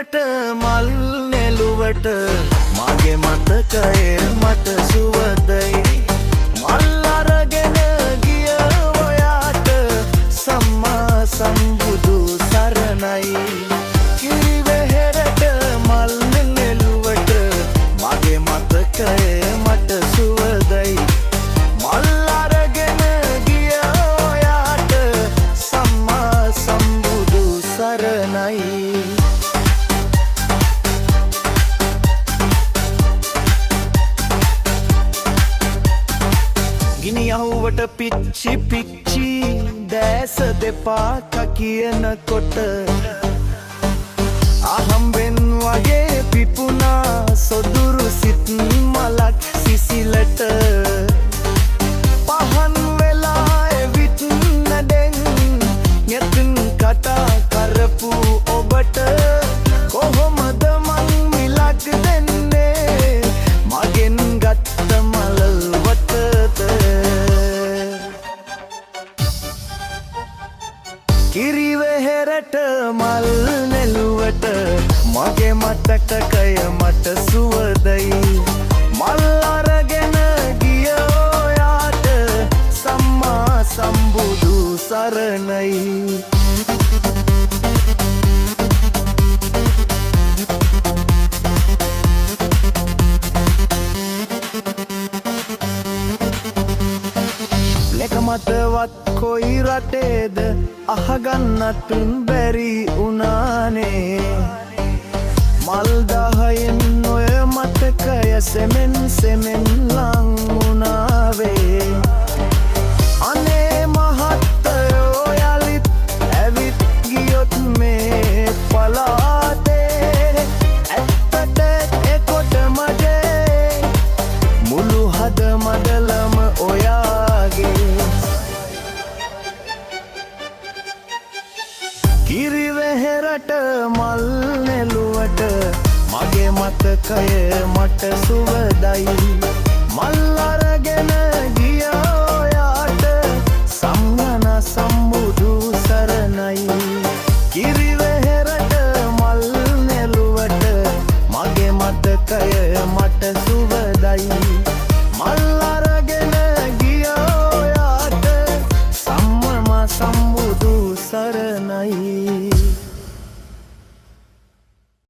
වෙහෙරට මල් නෙළුවට මගේ මතකය මට සුවදයි මල් අරගෙන ගිය ඔයාට සම්මා සම්බුදු සරණයි කිරි වෙහෙරට මල් නෙළුවට මගේ මතකය මට සුවදයි මල් අරගෙන ගිය ඔයාට සම්මා සම්බුදු සරණයි ගිනි යහුවට පිච්චි පිච්චි දැස දෙපාක කියනකොට අහම්බෙන් වගේ පිපුණා සොදුරු සිත් මලක් සිසිලට පහන් වෙලා එවිත් නැඩෙන් යතුන් කතා කරපු ඔබට කොහොමද මං මිලක් දෙන්නේ මගෙන් ගත්ත මලල් වටත කිරි වෙහෙරට මල් නෙළුවට මගේ මතකය මට සුවදයි මල් අරගෙන ගිය ඔයාට සම්මා සම්බුදු සරණයි මතවත් කොයි රටේද අහගන්නත් බැරි උනානේ මල් දහයෙන් ඔය මතකය සෙමෙන් සෙමෙන් ලං වුණාවේ අනේ මහත්තයෝ යලිත් ඇවිත් ගියොත් මේ පලාතේ ඇත්තට එකොට මගේ මුළු හද මඩලම ඔයාගේ කිරි වෙහෙරට මල් නෙළුවට මගේ මතකය මට සුවදයි මල්